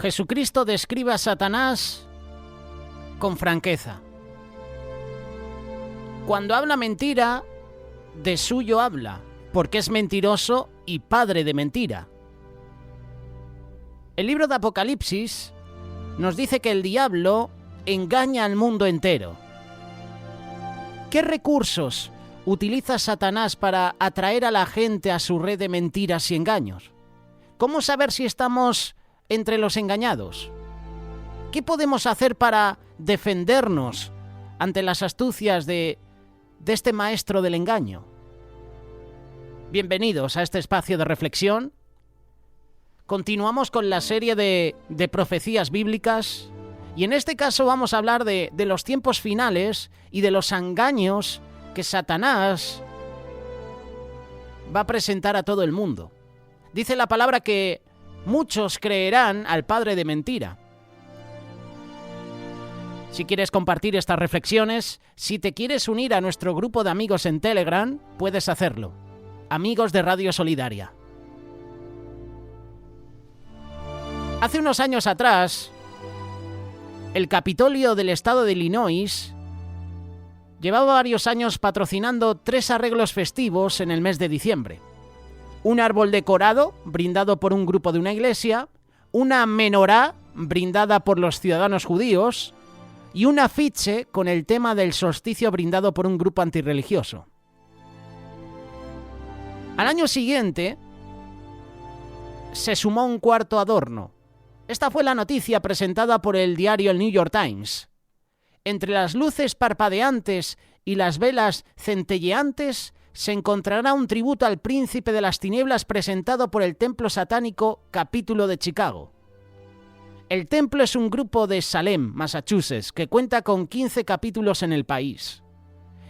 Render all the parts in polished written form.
Jesucristo describe a Satanás con franqueza. Cuando habla mentira, de suyo habla, porque es mentiroso y padre de mentira. El libro de Apocalipsis nos dice que el diablo engaña al mundo entero. ¿Qué recursos utiliza Satanás para atraer a la gente a su red de mentiras y engaños? ¿Cómo saber si estamos entre los engañados? ¿Qué podemos hacer para defendernos ante las astucias de este maestro del engaño? Bienvenidos a este espacio de reflexión. Continuamos con la serie de profecías bíblicas y en este caso vamos a hablar de los tiempos finales y de los engaños que Satanás va a presentar a todo el mundo. Dice la palabra que muchos creerán al padre de mentira. Si quieres compartir estas reflexiones, si te quieres unir a nuestro grupo de amigos en Telegram, puedes hacerlo. Amigos de Radio Solidaria. Hace unos años atrás, el Capitolio del estado de Illinois llevaba varios años patrocinando 3 arreglos festivos en el mes de diciembre. Un árbol decorado, brindado por un grupo de una iglesia, una menorá, brindada por los ciudadanos judíos, y un afiche con el tema del solsticio brindado por un grupo antirreligioso. Al año siguiente, se sumó un cuarto adorno. Esta fue la noticia presentada por el diario el New York Times. Entre las luces parpadeantes y las velas centelleantes se encontrará un tributo al príncipe de las tinieblas presentado por el templo satánico Capítulo de Chicago. El templo es un grupo de Salem, Massachusetts, que cuenta con 15 capítulos en el país.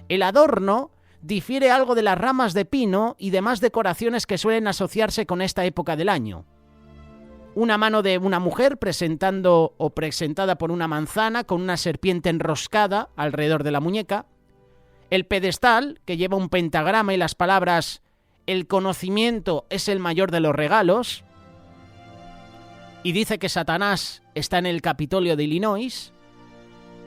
El adorno difiere algo de las ramas de pino y demás decoraciones que suelen asociarse con esta época del año. Una mano de una mujer presentada por una manzana con una serpiente enroscada alrededor de la muñeca. El pedestal, que lleva un pentagrama y las palabras «El conocimiento es el mayor de los regalos». Y dice que Satanás está en el Capitolio de Illinois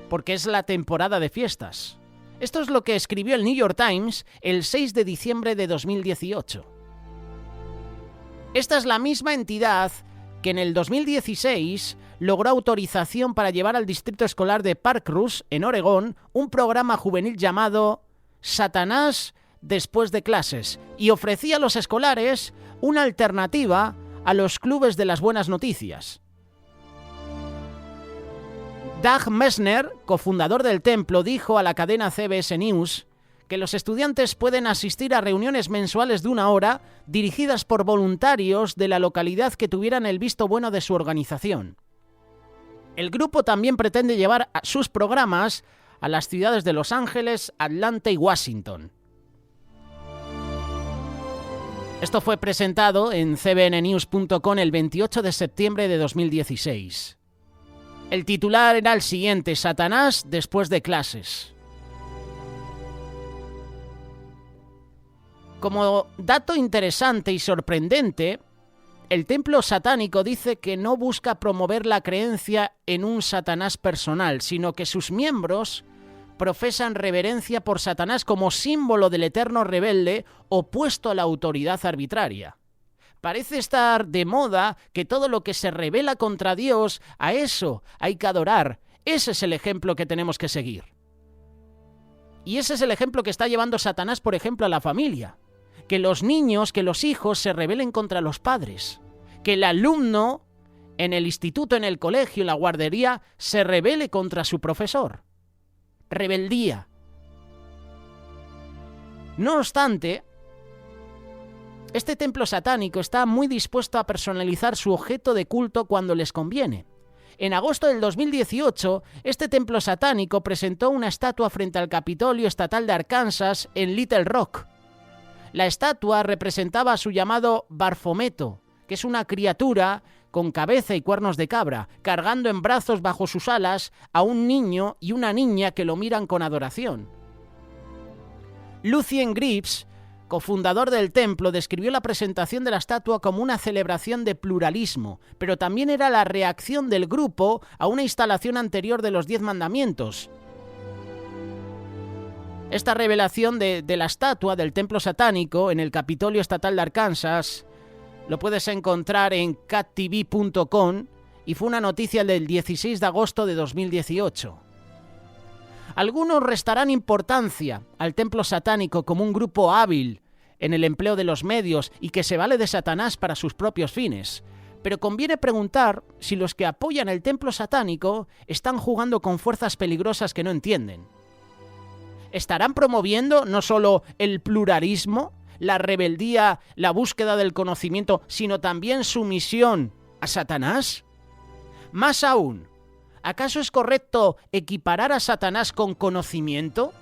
porque es la temporada de fiestas. Esto es lo que escribió el New York Times el 6 de diciembre de 2018. Esta es la misma entidad que en el 2016 logró autorización para llevar al distrito escolar de Parkrose, en Oregón, un programa juvenil llamado Satanás después de clases, y ofrecía a los escolares una alternativa a los clubes de las buenas noticias. Doug Messner, cofundador del templo, dijo a la cadena CBS News que los estudiantes pueden asistir a reuniones mensuales de 1 hora dirigidas por voluntarios de la localidad que tuvieran el visto bueno de su organización. El grupo también pretende llevar sus programas a las ciudades de Los Ángeles, Atlanta y Washington. Esto fue presentado en cbnnews.com el 28 de septiembre de 2016. El titular era el siguiente: Satanás después de clases. Como dato interesante y sorprendente, el templo satánico dice que no busca promover la creencia en un Satanás personal, sino que sus miembros profesan reverencia por Satanás como símbolo del eterno rebelde opuesto a la autoridad arbitraria. Parece estar de moda que todo lo que se rebela contra Dios, a eso hay que adorar. Ese es el ejemplo que tenemos que seguir. Y ese es el ejemplo que está llevando Satanás, por ejemplo, a la familia. Que los niños, que los hijos se rebelen contra los padres. Que el alumno en el instituto, en el colegio, en la guardería, se rebele contra su profesor. Rebeldía. No obstante, este templo satánico está muy dispuesto a personalizar su objeto de culto cuando les conviene. En agosto del 2018, este templo satánico presentó una estatua frente al Capitolio Estatal de Arkansas en Little Rock. La estatua representaba a su llamado Barfometo, que es una criatura con cabeza y cuernos de cabra, cargando en brazos bajo sus alas a un niño y una niña que lo miran con adoración. Lucien Greaves, cofundador del templo, describió la presentación de la estatua como una celebración de pluralismo, pero también era la reacción del grupo a una instalación anterior de los 10 mandamientos. Esta revelación de la estatua del templo satánico en el Capitolio Estatal de Arkansas lo puedes encontrar en cattv.com y fue una noticia del 16 de agosto de 2018. Algunos restarán importancia al templo satánico como un grupo hábil en el empleo de los medios y que se vale de Satanás para sus propios fines. Pero conviene preguntar si los que apoyan el templo satánico están jugando con fuerzas peligrosas que no entienden. ¿Estarán promoviendo no solo el pluralismo, la rebeldía, la búsqueda del conocimiento, sino también sumisión a Satanás? Más aún, ¿acaso es correcto equiparar a Satanás con conocimiento?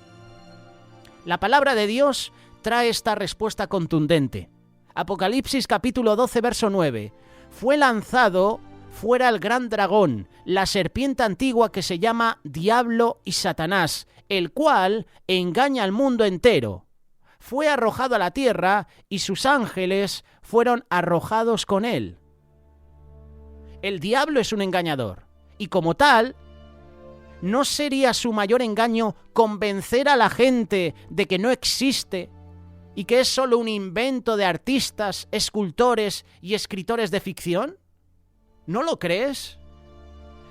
La palabra de Dios trae esta respuesta contundente. Apocalipsis capítulo 12, verso 9. Fue lanzado fuera el gran dragón, la serpiente antigua que se llama Diablo y Satanás, el cual engaña al mundo entero. Fue arrojado a la tierra y sus ángeles fueron arrojados con él. El diablo es un engañador. Y como tal, ¿no sería su mayor engaño convencer a la gente de que no existe y que es solo un invento de artistas, escultores y escritores de ficción? ¿No lo crees?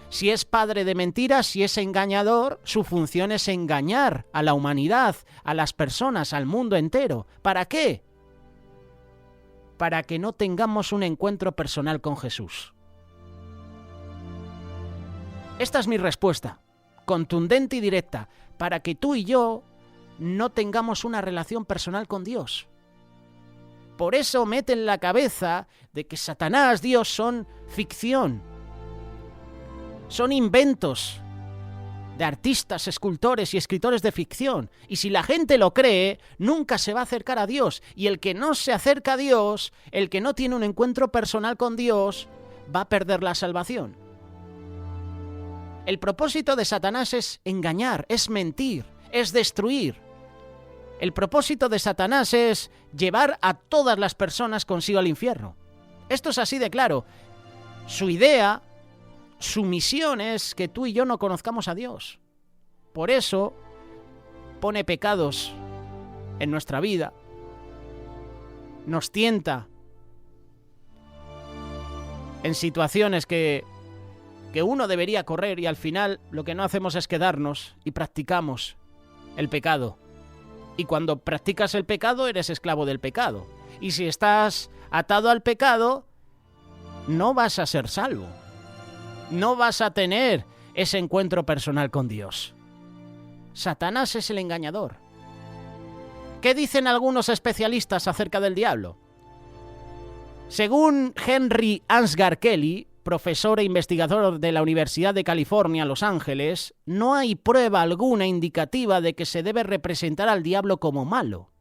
Si es padre de mentiras, si es engañador, su función es engañar a la humanidad, a las personas, al mundo entero. ¿Para qué? Para que no tengamos un encuentro personal con Jesús. Esta es mi respuesta, contundente y directa, para que tú y yo no tengamos una relación personal con Dios. Por eso mete en la cabeza de que Satanás, Dios son ficción, son inventos de artistas, escultores y escritores de ficción. Y si la gente lo cree, nunca se va a acercar a Dios. Y el que no se acerca a Dios, el que no tiene un encuentro personal con Dios, va a perder la salvación. El propósito de Satanás es engañar, es mentir, es destruir. El propósito de Satanás es llevar a todas las personas consigo al infierno. Esto es así de claro. Su idea, su misión es que tú y yo no conozcamos a Dios. Por eso pone pecados en nuestra vida, nos tienta en situaciones que uno debería correr y al final lo que no hacemos es quedarnos y practicamos el pecado. Y cuando practicas el pecado eres esclavo del pecado. Y si estás atado al pecado, no vas a ser salvo. No vas a tener ese encuentro personal con Dios. Satanás es el engañador. ¿Qué dicen algunos especialistas acerca del diablo? Según Henry Ansgar Kelly, profesor e investigador de la Universidad de California, Los Ángeles, no hay prueba alguna indicativa de que se debe representar al diablo como malo.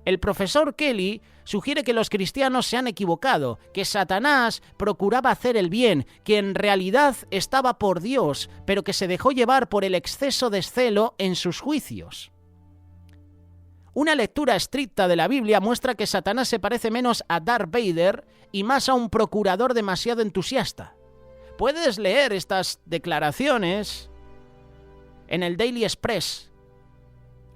El profesor Kelly sugiere que los cristianos se han equivocado, que Satanás procuraba hacer el bien, que en realidad estaba por Dios, pero que se dejó llevar por el exceso de celo en sus juicios. Una lectura estricta de la Biblia muestra que Satanás se parece menos a Darth Vader y más a un procurador demasiado entusiasta. Puedes leer estas declaraciones en el Daily Express.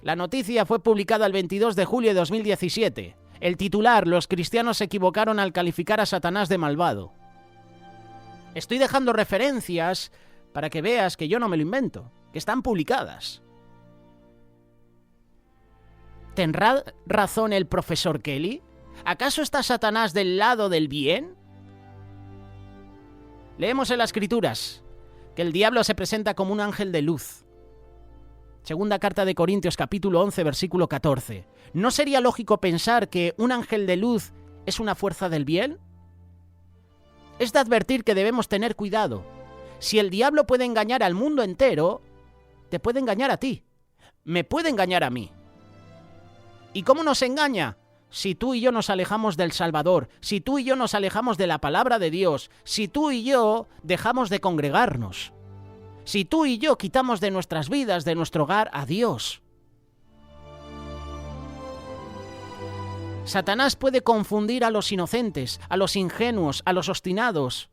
La noticia fue publicada el 22 de julio de 2017. El titular: los cristianos se equivocaron al calificar a Satanás de malvado. Estoy dejando referencias para que veas que yo no me lo invento, que están publicadas. ¿Tendrá razón el profesor Kelly? ¿Acaso está Satanás del lado del bien? Leemos en las Escrituras que el diablo se presenta como un ángel de luz. Segunda carta de Corintios, capítulo 11, versículo 14. ¿No sería lógico pensar que un ángel de luz es una fuerza del bien? Es de advertir que debemos tener cuidado. Si el diablo puede engañar al mundo entero, te puede engañar a ti. Me puede engañar a mí. ¿Y cómo nos engaña? Si tú y yo nos alejamos del Salvador, si tú y yo nos alejamos de la palabra de Dios, si tú y yo dejamos de congregarnos, si tú y yo quitamos de nuestras vidas, de nuestro hogar, a Dios. Satanás puede confundir a los inocentes, a los ingenuos, a los obstinados.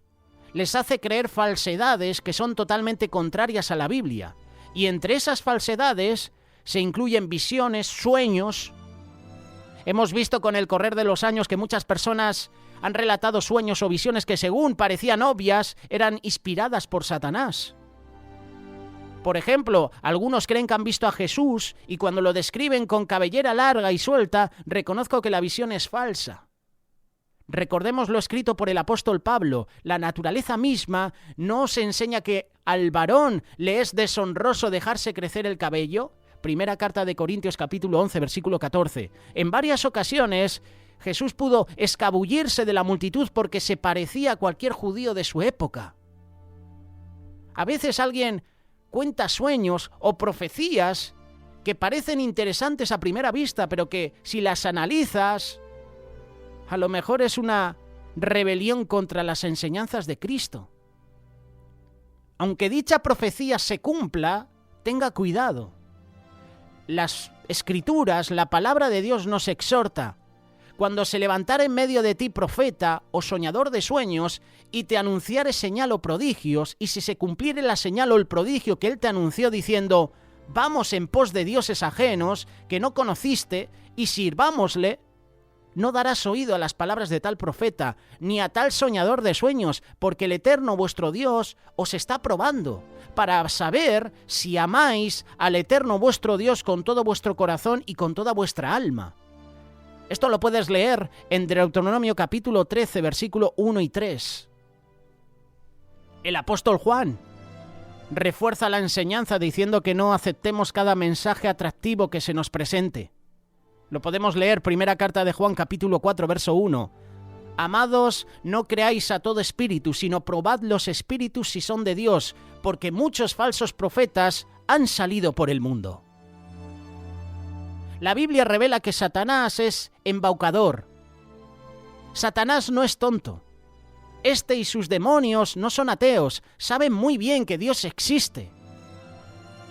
Les hace creer falsedades que son totalmente contrarias a la Biblia. Y entre esas falsedades se incluyen visiones, sueños. Hemos visto con el correr de los años que muchas personas han relatado sueños o visiones que, según parecían obvias, eran inspiradas por Satanás. Por ejemplo, algunos creen que han visto a Jesús y cuando lo describen con cabellera larga y suelta, reconozco que la visión es falsa. Recordemos lo escrito por el apóstol Pablo: la naturaleza misma no os enseña que al varón le es deshonroso dejarse crecer el cabello. Primera carta de Corintios capítulo 11, versículo 14. En varias ocasiones Jesús pudo escabullirse de la multitud porque se parecía a cualquier judío de su época. A veces alguien cuenta sueños o profecías que parecen interesantes a primera vista, pero que si las analizas, a lo mejor es una rebelión contra las enseñanzas de Cristo. Aunque dicha profecía se cumpla, tenga cuidado. Las Escrituras, la palabra de Dios nos exhorta: cuando se levantare en medio de ti profeta o soñador de sueños y te anunciare señal o prodigios, y si se cumpliere la señal o el prodigio que él te anunció diciendo: vamos en pos de dioses ajenos que no conociste y sirvámosle, no darás oído a las palabras de tal profeta, ni a tal soñador de sueños, porque el Eterno vuestro Dios os está probando, para saber si amáis al Eterno vuestro Dios con todo vuestro corazón y con toda vuestra alma. Esto lo puedes leer en Deuteronomio capítulo 13, versículo 1 y 3. El apóstol Juan refuerza la enseñanza diciendo que no aceptemos cada mensaje atractivo que se nos presente. Lo podemos leer, primera carta de Juan capítulo 4, verso 1. Amados, no creáis a todo espíritu, sino probad los espíritus si son de Dios, porque muchos falsos profetas han salido por el mundo. La Biblia revela que Satanás es embaucador. Satanás no es tonto. Este y sus demonios no son ateos, saben muy bien que Dios existe.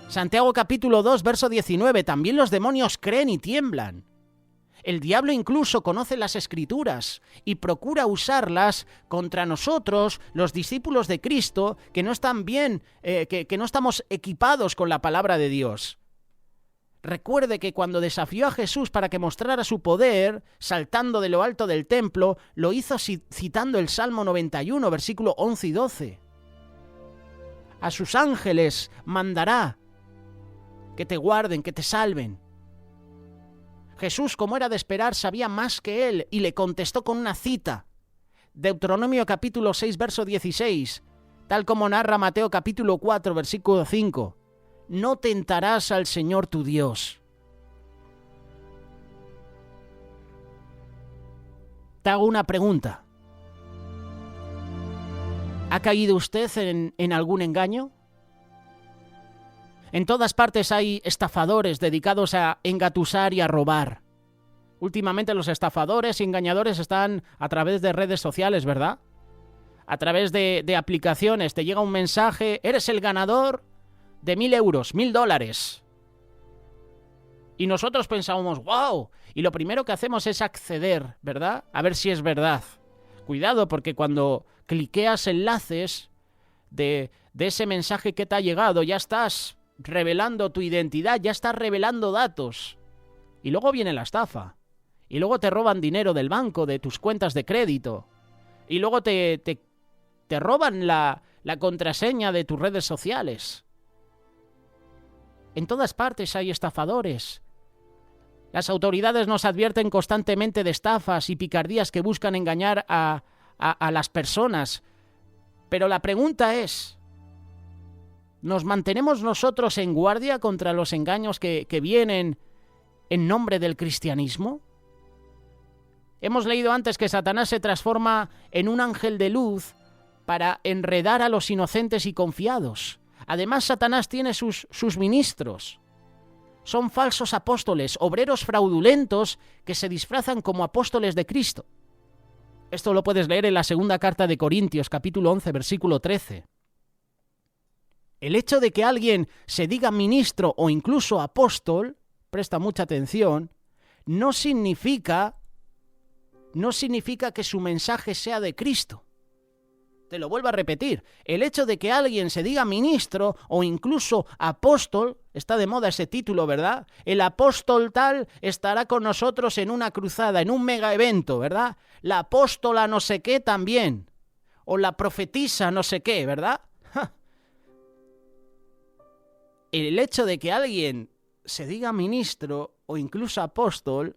Santiago capítulo 2, verso 19, también los demonios creen y tiemblan. El diablo incluso conoce las Escrituras y procura usarlas contra nosotros, los discípulos de Cristo, que no están bien, que no estamos equipados con la palabra de Dios. Recuerde que cuando desafió a Jesús para que mostrara su poder, saltando de lo alto del templo, lo hizo citando el Salmo 91, versículo 11 y 12. A sus ángeles mandará que te guarden, que te salven. Jesús, como era de esperar, sabía más que él y le contestó con una cita. Deuteronomio capítulo 6, verso 16, tal como narra Mateo capítulo 4, versículo 5. No tentarás al Señor tu Dios. Te hago una pregunta. ¿Ha caído usted en algún engaño? En todas partes hay estafadores dedicados a engatusar y a robar. Últimamente los estafadores y engañadores están a través de redes sociales, ¿verdad? A través de aplicaciones. Te llega un mensaje: eres el ganador de 1.000 euros, $1.000. Y nosotros pensábamos: ¡wow! Y lo primero que hacemos es acceder, ¿verdad? A ver si es verdad. Cuidado, porque cuando cliqueas enlaces de ese mensaje que te ha llegado, ya estás revelando tu identidad, ya estás revelando datos. Y luego viene la estafa. Y luego te roban dinero del banco, de tus cuentas de crédito. Y luego te roban la contraseña de tus redes sociales. En todas partes hay estafadores. Las autoridades nos advierten constantemente de estafas y picardías que buscan engañar a las personas. Pero la pregunta es: ¿nos mantenemos nosotros en guardia contra los engaños que vienen en nombre del cristianismo? Hemos leído antes que Satanás se transforma en un ángel de luz para enredar a los inocentes y confiados. Además, Satanás tiene sus ministros. Son falsos apóstoles, obreros fraudulentos que se disfrazan como apóstoles de Cristo. Esto lo puedes leer en la segunda carta de Corintios, capítulo 11, versículo 13. El hecho de que alguien se diga ministro o incluso apóstol, presta mucha atención, no significa no significa que su mensaje sea de Cristo. Te lo vuelvo a repetir, el hecho de que alguien se diga ministro o incluso apóstol, está de moda ese título, ¿verdad? El apóstol tal estará con nosotros en una cruzada, en un mega evento, ¿verdad? La apóstola no sé qué también, o la profetisa no sé qué, ¿verdad? ¡Ja! El hecho de que alguien se diga ministro o incluso apóstol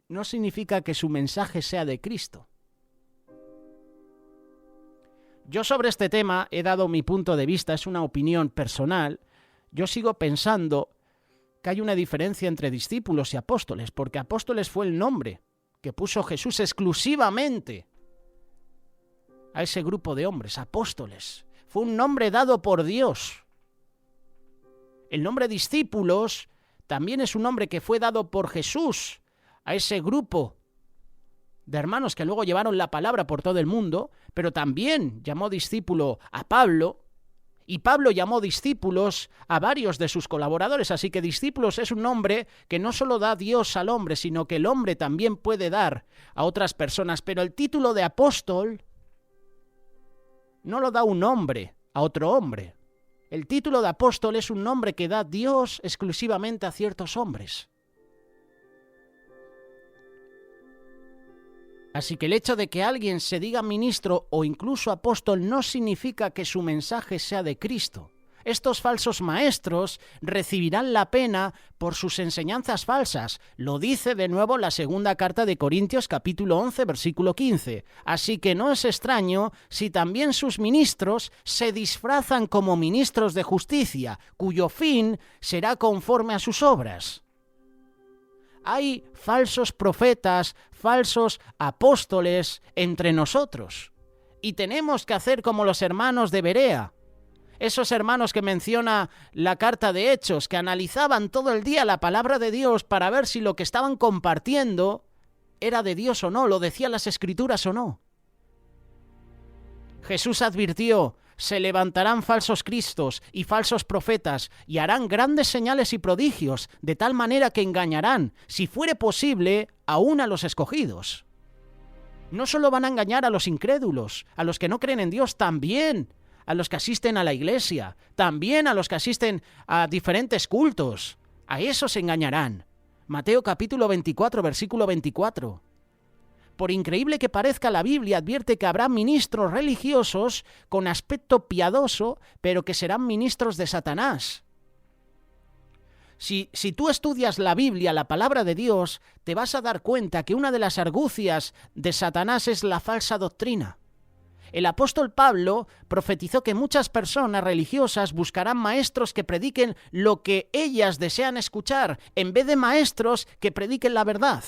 no significa que su mensaje sea de Cristo. Yo sobre este tema he dado mi punto de vista, es una opinión personal. Yo sigo pensando que hay una diferencia entre discípulos y apóstoles, porque apóstoles fue el nombre que puso Jesús exclusivamente a ese grupo de hombres, apóstoles. Fue un nombre dado por Dios. El nombre discípulos también es un nombre que fue dado por Jesús a ese grupo de hermanos que luego llevaron la palabra por todo el mundo, pero también llamó discípulo a Pablo, y Pablo llamó discípulos a varios de sus colaboradores, así que discípulos es un nombre que no solo da Dios al hombre, sino que el hombre también puede dar a otras personas, pero el título de apóstol no lo da un hombre a otro hombre. El título de apóstol es un nombre que da Dios exclusivamente a ciertos hombres. Así que el hecho de que alguien se diga ministro o incluso apóstol no significa que su mensaje sea de Cristo. Estos falsos maestros recibirán la pena por sus enseñanzas falsas. Lo dice de nuevo la segunda carta de Corintios capítulo 11 versículo 15. Así que no es extraño si también sus ministros se disfrazan como ministros de justicia, cuyo fin será conforme a sus obras. Hay falsos profetas, falsos apóstoles entre nosotros. Y tenemos que hacer como los hermanos de Berea. Esos hermanos que menciona la carta de Hechos, que analizaban todo el día la palabra de Dios para ver si lo que estaban compartiendo era de Dios o no, lo decían las Escrituras o no. Jesús advirtió: se levantarán falsos cristos y falsos profetas y harán grandes señales y prodigios, de tal manera que engañarán, si fuere posible, aún a los escogidos. No solo van a engañar a los incrédulos, a los que no creen en Dios, también a los que asisten a la iglesia, también a los que asisten a diferentes cultos. A esos engañarán. Mateo capítulo 24, versículo 24. Por increíble que parezca, la Biblia advierte que habrá ministros religiosos con aspecto piadoso, pero que serán ministros de Satanás. Si tú estudias la Biblia, la palabra de Dios, te vas a dar cuenta que una de las argucias de Satanás es la falsa doctrina. El apóstol Pablo profetizó que muchas personas religiosas buscarán maestros que prediquen lo que ellas desean escuchar, en vez de maestros que prediquen la verdad.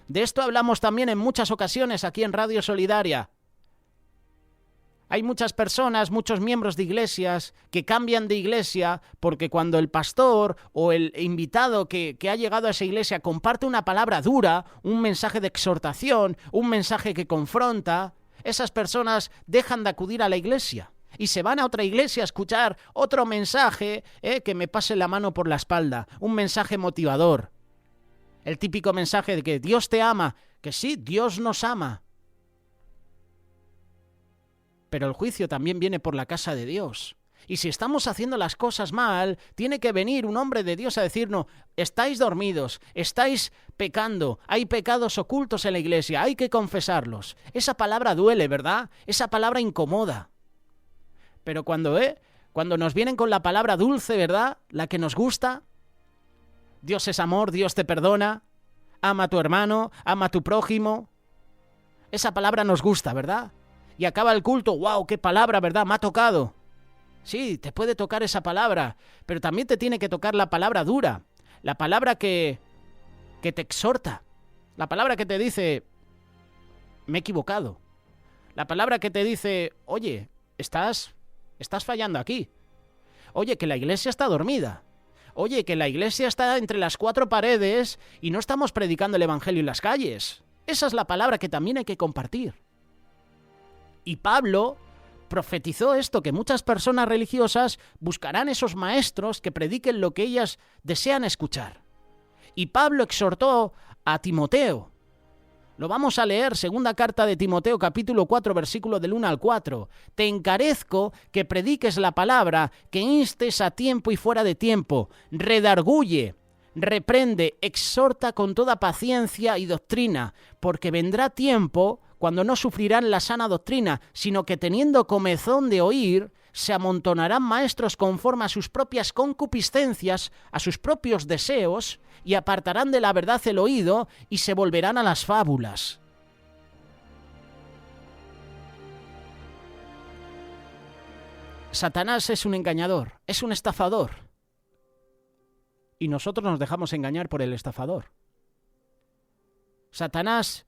De esto hablamos también en muchas ocasiones aquí en Radio Solidaria. Hay muchas personas, muchos miembros de iglesias que cambian de iglesia porque cuando el pastor o el invitado que ha llegado a esa iglesia comparte una palabra dura, un mensaje de exhortación, un mensaje que confronta, esas personas dejan de acudir a la iglesia y se van a otra iglesia a escuchar otro mensaje que me pase la mano por la espalda, un mensaje motivador. El típico mensaje de que Dios te ama, que sí, Dios nos ama. Pero el juicio también viene por la casa de Dios. Y si estamos haciendo las cosas mal, tiene que venir un hombre de Dios a decirnos: estáis dormidos, estáis pecando, hay pecados ocultos en la iglesia, hay que confesarlos. Esa palabra duele, ¿verdad? Esa palabra incomoda. Pero cuando nos vienen con la palabra dulce, ¿verdad? La que nos gusta. Dios es amor, Dios te perdona, ama a tu hermano, ama a tu prójimo. Esa palabra nos gusta, ¿verdad? Y acaba el culto, ¡wow! ¡Qué palabra!, ¿verdad? Me ha tocado. Sí, te puede tocar esa palabra, pero también te tiene que tocar la palabra dura, la palabra que te exhorta, la palabra que te dice: me he equivocado. La palabra que te dice: oye, estás fallando aquí. Oye, que la iglesia está dormida. Oye, que la iglesia está entre las cuatro paredes y no estamos predicando el evangelio en las calles. Esa es la palabra que también hay que compartir. Y Pablo profetizó esto, que muchas personas religiosas buscarán esos maestros que prediquen lo que ellas desean escuchar. Y Pablo exhortó a Timoteo. Lo vamos a leer, segunda carta de Timoteo, capítulo 4, versículo del 1 al 4. Te encarezco que prediques la palabra, que instes a tiempo y fuera de tiempo, redarguye, reprende, exhorta con toda paciencia y doctrina, porque vendrá tiempo cuando no sufrirán la sana doctrina, sino que teniendo comezón de oír, se amontonarán maestros conforme a sus propias concupiscencias, a sus propios deseos, y apartarán de la verdad el oído, y se volverán a las fábulas. Satanás es un engañador, es un estafador. Y nosotros nos dejamos engañar por el estafador. Satanás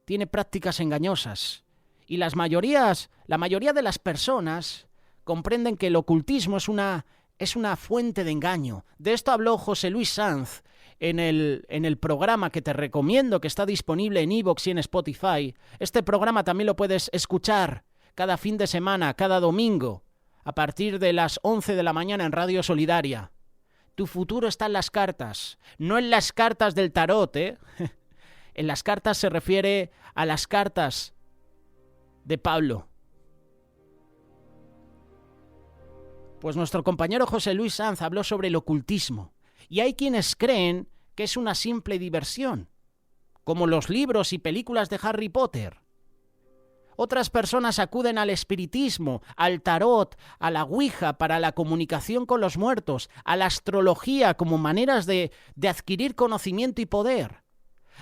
tiene prácticas engañosas. Y la mayoría de las personas comprenden que el ocultismo es una fuente de engaño. De esto habló José Luis Sanz en el programa que te recomiendo, que está disponible en iVoox y en Spotify. Este programa también lo puedes escuchar cada fin de semana, cada domingo, a partir de las 11 de la mañana en Radio Solidaria. Tu futuro está en las cartas, no en las cartas del tarot, ¿eh? En las cartas se refiere a las cartas de Pablo. Pues nuestro compañero José Luis Sanz habló sobre el ocultismo, y hay quienes creen que es una simple diversión, como los libros y películas de Harry Potter. Otras personas acuden al espiritismo, al tarot, a la ouija para la comunicación con los muertos, a la astrología como maneras de adquirir conocimiento y poder.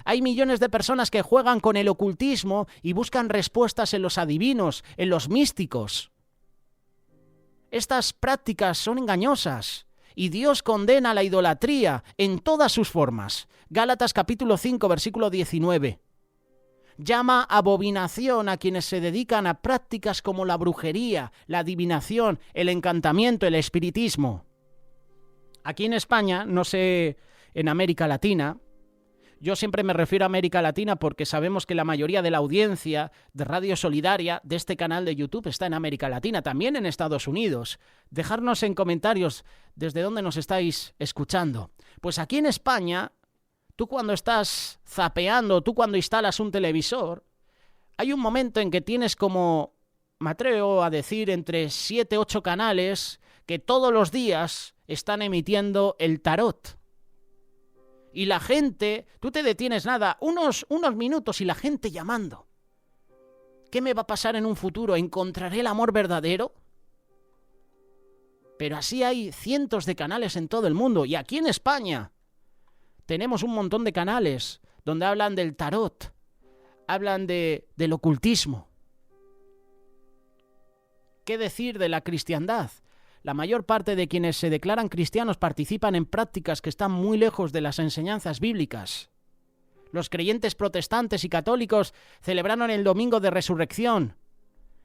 Hay millones de personas que juegan con el ocultismo y buscan respuestas en los adivinos, en los místicos. Estas prácticas son engañosas y Dios condena la idolatría en todas sus formas. Gálatas capítulo 5, versículo 19. Llama abominación a quienes se dedican a prácticas como la brujería, la adivinación, el encantamiento, el espiritismo. Aquí en España, no sé, en América Latina. Yo siempre me refiero a América Latina porque sabemos que la mayoría de la audiencia de Radio Solidaria, de este canal de YouTube, está en América Latina, también en Estados Unidos. Dejadnos en comentarios desde dónde nos estáis escuchando. Pues aquí en España, tú cuando estás zapeando, tú cuando instalas un televisor, hay un momento en que tienes como, me atrevo a decir, entre 7, 8 canales que todos los días están emitiendo el tarot. Y la gente, tú te detienes nada, unos minutos y la gente llamando. ¿Qué me va a pasar en un futuro? ¿Encontraré el amor verdadero? Pero así hay cientos de canales en todo el mundo. Y aquí en España tenemos un montón de canales donde hablan del tarot, hablan del ocultismo. ¿Qué decir de la cristiandad? La mayor parte de quienes se declaran cristianos participan en prácticas que están muy lejos de las enseñanzas bíblicas. Los creyentes protestantes y católicos celebraron el Domingo de Resurrección.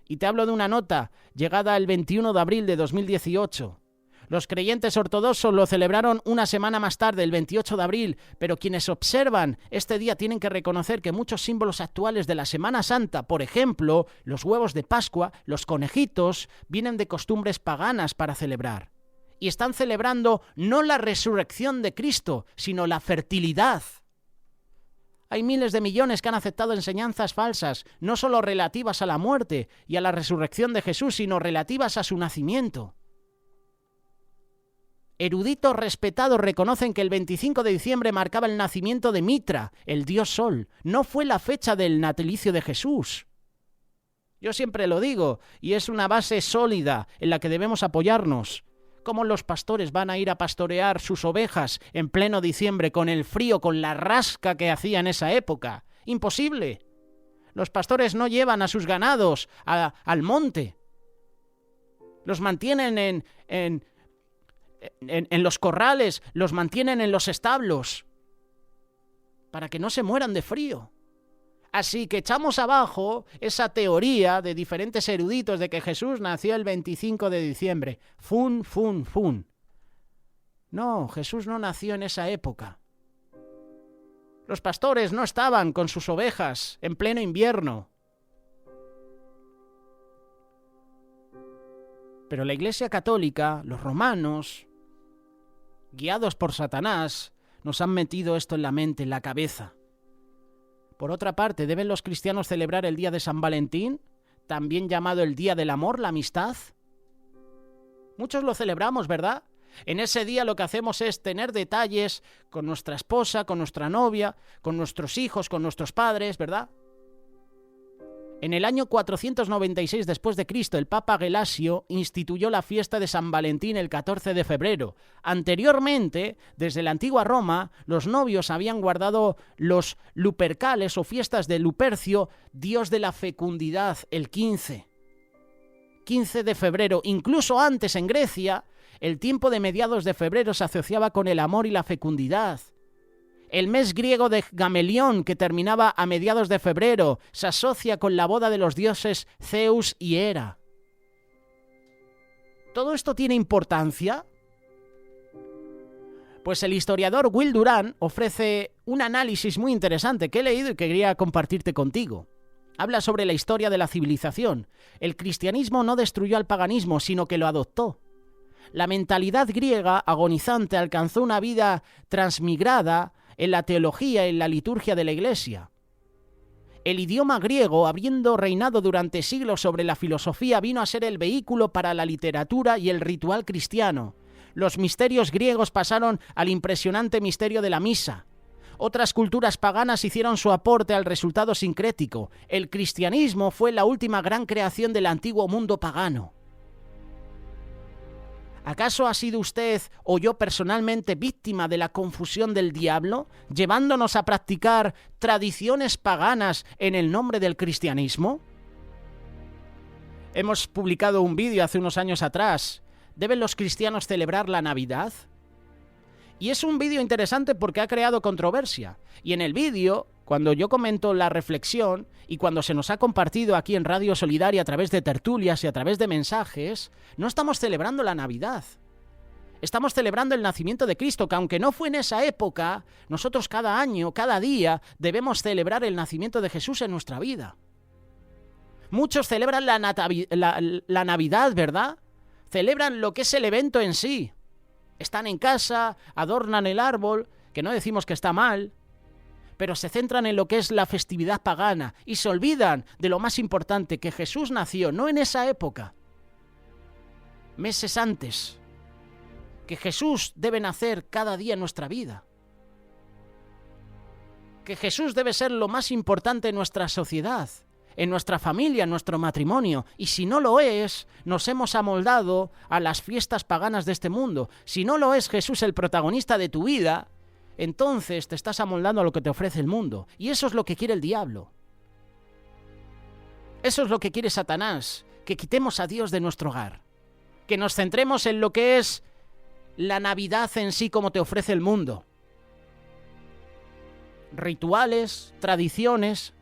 Y te hablo de una nota llegada el 21 de abril de 2018. Los creyentes ortodoxos lo celebraron una semana más tarde, el 28 de abril, pero quienes observan este día tienen que reconocer que muchos símbolos actuales de la Semana Santa, por ejemplo, los huevos de Pascua, los conejitos, vienen de costumbres paganas para celebrar. Y están celebrando no la resurrección de Cristo, sino la fertilidad. Hay miles de millones que han aceptado enseñanzas falsas, no solo relativas a la muerte y a la resurrección de Jesús, sino relativas a su nacimiento. Eruditos respetados reconocen que el 25 de diciembre marcaba el nacimiento de Mitra, el dios Sol. No fue la fecha del natalicio de Jesús. Yo siempre lo digo, y es una base sólida en la que debemos apoyarnos. ¿Cómo los pastores van a ir a pastorear sus ovejas en pleno diciembre con el frío, con la rasca que hacía en esa época? Imposible. Los pastores no llevan a sus ganados al monte. Los mantienen en los corrales, los mantienen en los establos para que no se mueran de frío. Así que echamos abajo esa teoría de diferentes eruditos de que Jesús nació el 25 de diciembre. Fun. No, Jesús no nació en esa época. Los pastores no estaban con sus ovejas en pleno invierno. Pero la Iglesia Católica, los romanos, guiados por Satanás, nos han metido esto en la mente, en la cabeza. Por otra parte, ¿deben los cristianos celebrar el día de San Valentín, también llamado el Día del Amor, la Amistad? Muchos lo celebramos, ¿verdad? En ese día lo que hacemos es tener detalles con nuestra esposa, con nuestra novia, con nuestros hijos, con nuestros padres, ¿verdad? En el año 496 después de Cristo, el Papa Gelasio instituyó la fiesta de San Valentín el 14 de febrero. Anteriormente, desde la antigua Roma, los novios habían guardado los Lupercales o fiestas de Lupercio, dios de la fecundidad, el 15 de febrero. Incluso antes en Grecia, el tiempo de mediados de febrero se asociaba con el amor y la fecundidad. El mes griego de Gamelión, que terminaba a mediados de febrero, se asocia con la boda de los dioses Zeus y Hera. ¿Todo esto tiene importancia? Pues el historiador Will Durant ofrece un análisis muy interesante que he leído y que quería compartirte contigo. Habla sobre la historia de la civilización. El cristianismo no destruyó al paganismo, sino que lo adoptó. La mentalidad griega agonizante alcanzó una vida transmigrada en la teología y en la liturgia de la Iglesia. El idioma griego, habiendo reinado durante siglos sobre la filosofía, vino a ser el vehículo para la literatura y el ritual cristiano. Los misterios griegos pasaron al impresionante misterio de la misa. Otras culturas paganas hicieron su aporte al resultado sincrético. El cristianismo fue la última gran creación del antiguo mundo pagano. ¿Acaso ha sido usted o yo personalmente víctima de la confusión del diablo, llevándonos a practicar tradiciones paganas en el nombre del cristianismo? Hemos publicado un vídeo hace unos años atrás. ¿Deben los cristianos celebrar la Navidad? Y es un vídeo interesante porque ha creado controversia. Y en el vídeo, cuando yo comento la reflexión y cuando se nos ha compartido aquí en Radio Solidaria a través de tertulias y a través de mensajes, no estamos celebrando la Navidad. Estamos celebrando el nacimiento de Cristo, que aunque no fue en esa época, nosotros cada año, cada día, debemos celebrar el nacimiento de Jesús en nuestra vida. Muchos celebran la Navidad, ¿verdad? Celebran lo que es el evento en sí. Están en casa, adornan el árbol, que no decimos que está mal, pero se centran en lo que es la festividad pagana y se olvidan de lo más importante, que Jesús nació no en esa época, meses antes, que Jesús debe nacer cada día en nuestra vida, que Jesús debe ser lo más importante en nuestra sociedad, en nuestra familia, en nuestro matrimonio, y si no lo es, nos hemos amoldado a las fiestas paganas de este mundo. Si no lo es Jesús el protagonista de tu vida, entonces te estás amoldando a lo que te ofrece el mundo, y eso es lo que quiere el diablo. Eso es lo que quiere Satanás, que quitemos a Dios de nuestro hogar, que nos centremos en lo que es la Navidad en sí como te ofrece el mundo. Rituales, tradiciones.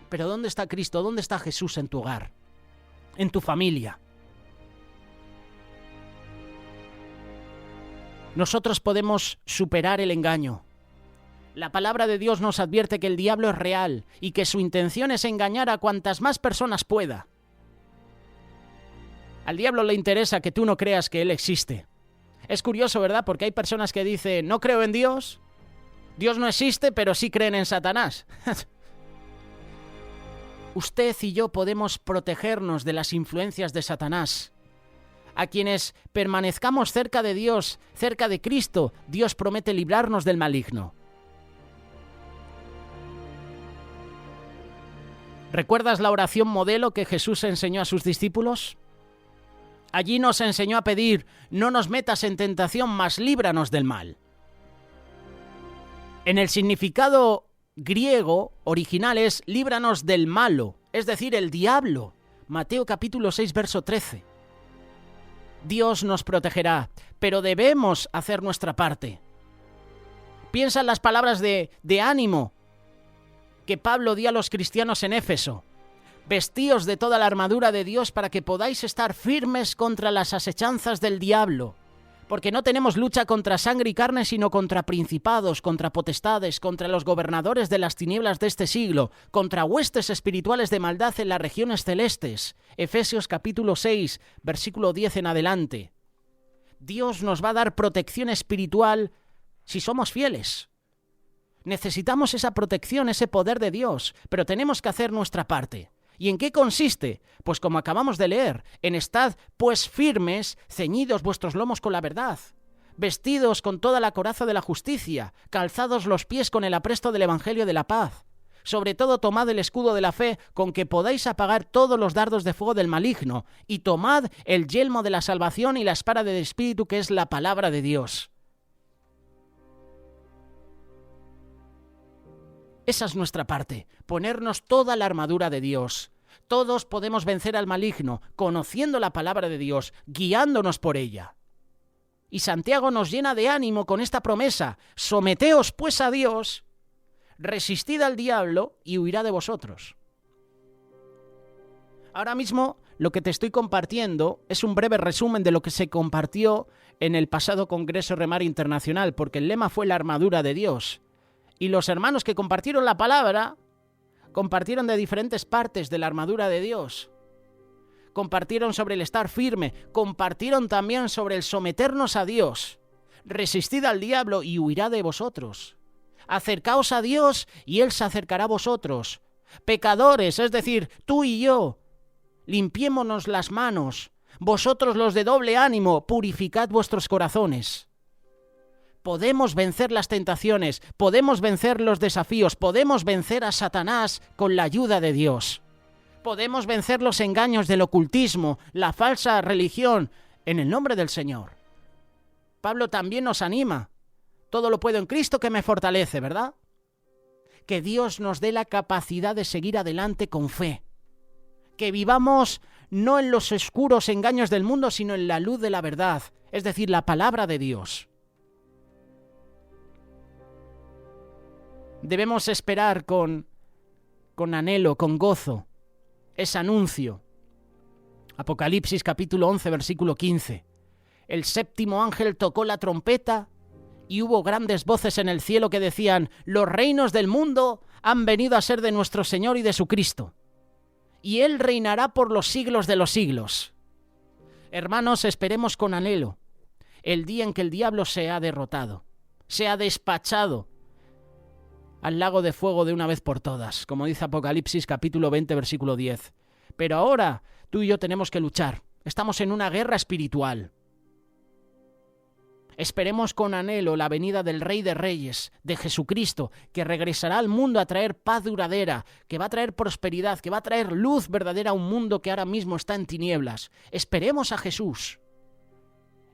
Pero ¿dónde está Cristo? ¿Dónde está Jesús en tu hogar? En tu familia. Nosotros podemos superar el engaño. La palabra de Dios nos advierte que el diablo es real y que su intención es engañar a cuantas más personas pueda. Al diablo le interesa que tú no creas que él existe. Es curioso, ¿verdad? Porque hay personas que dicen, no creo en Dios, Dios no existe, pero sí creen en Satanás. Usted y yo podemos protegernos de las influencias de Satanás. A quienes permanezcamos cerca de Dios, cerca de Cristo, Dios promete librarnos del maligno. ¿Recuerdas la oración modelo que Jesús enseñó a sus discípulos? Allí nos enseñó a pedir, no nos metas en tentación, mas líbranos del mal. En el significado griego original es líbranos del malo, es decir, el diablo. Mateo capítulo 6, verso 13. Dios nos protegerá, pero debemos hacer nuestra parte. Piensa en las palabras de ánimo que Pablo dio a los cristianos en Éfeso. Vestíos de toda la armadura de Dios para que podáis estar firmes contra las asechanzas del diablo. Porque no tenemos lucha contra sangre y carne, sino contra principados, contra potestades, contra los gobernadores de las tinieblas de este siglo, contra huestes espirituales de maldad en las regiones celestes. Efesios capítulo 6, versículo 10 en adelante. Dios nos va a dar protección espiritual si somos fieles. Necesitamos esa protección, ese poder de Dios, pero tenemos que hacer nuestra parte. ¿Y en qué consiste? Pues como acabamos de leer, en estad pues firmes, ceñidos vuestros lomos con la verdad, vestidos con toda la coraza de la justicia, calzados los pies con el apresto del evangelio de la paz. Sobre todo tomad el escudo de la fe, con que podáis apagar todos los dardos de fuego del maligno, y tomad el yelmo de la salvación y la espada del Espíritu, que es la palabra de Dios. Esa es nuestra parte, ponernos toda la armadura de Dios. Todos podemos vencer al maligno, conociendo la palabra de Dios, guiándonos por ella. Y Santiago nos llena de ánimo con esta promesa: someteos pues a Dios, resistid al diablo y huirá de vosotros. Ahora mismo lo que te estoy compartiendo es un breve resumen de lo que se compartió en el pasado Congreso Remar Internacional, porque el lema fue la armadura de Dios. Y los hermanos que compartieron la palabra, compartieron de diferentes partes de la armadura de Dios. Compartieron sobre el estar firme, compartieron también sobre el someternos a Dios. Resistid al diablo y huirá de vosotros. Acercaos a Dios y Él se acercará a vosotros. Pecadores, es decir, tú y yo, limpiémonos las manos. Vosotros los de doble ánimo, purificad vuestros corazones. Podemos vencer las tentaciones, podemos vencer los desafíos, podemos vencer a Satanás con la ayuda de Dios. Podemos vencer los engaños del ocultismo, la falsa religión, en el nombre del Señor. Pablo también nos anima. Todo lo puedo en Cristo que me fortalece, ¿verdad? Que Dios nos dé la capacidad de seguir adelante con fe. Que vivamos no en los oscuros engaños del mundo, sino en la luz de la verdad, es decir, la palabra de Dios. Debemos esperar con anhelo, con gozo, ese anuncio. Apocalipsis capítulo 11, versículo 15. El séptimo ángel tocó la trompeta y hubo grandes voces en el cielo que decían: los reinos del mundo han venido a ser de nuestro Señor y de su Cristo, y Él reinará por los siglos de los siglos. Hermanos, esperemos con anhelo el día en que el diablo sea derrotado, sea despachado al lago de fuego de una vez por todas, como dice Apocalipsis capítulo 20, versículo 10. Pero ahora tú y yo tenemos que luchar. Estamos en una guerra espiritual. Esperemos con anhelo la venida del Rey de Reyes, de Jesucristo, que regresará al mundo a traer paz duradera, que va a traer prosperidad, que va a traer luz verdadera a un mundo que ahora mismo está en tinieblas. Esperemos a Jesús.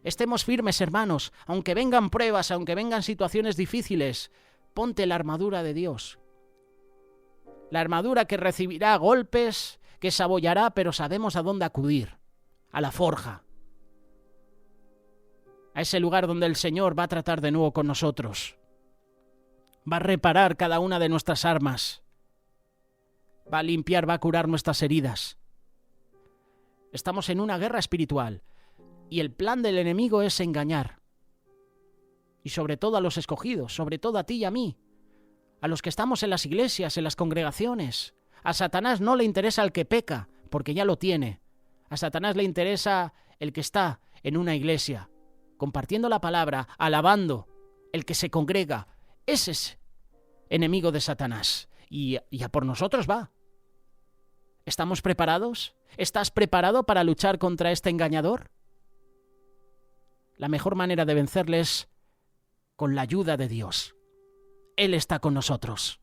Estemos firmes, hermanos, aunque vengan pruebas, aunque vengan situaciones difíciles. Ponte la armadura de Dios. La armadura que recibirá golpes, que se abollará, pero sabemos a dónde acudir. A la forja. A ese lugar donde el Señor va a tratar de nuevo con nosotros. Va a reparar cada una de nuestras armas. Va a limpiar, va a curar nuestras heridas. Estamos en una guerra espiritual. Y el plan del enemigo es engañar. Y sobre todo a los escogidos, sobre todo a ti y a mí, a los que estamos en las iglesias, en las congregaciones. A Satanás no le interesa el que peca, porque ya lo tiene. A Satanás le interesa el que está en una iglesia, compartiendo la palabra, alabando, el que se congrega. Ese es enemigo de Satanás. Y a por nosotros va. ¿Estamos preparados? ¿Estás preparado para luchar contra este engañador? La mejor manera de vencerle es con la ayuda de Dios. Él está con nosotros.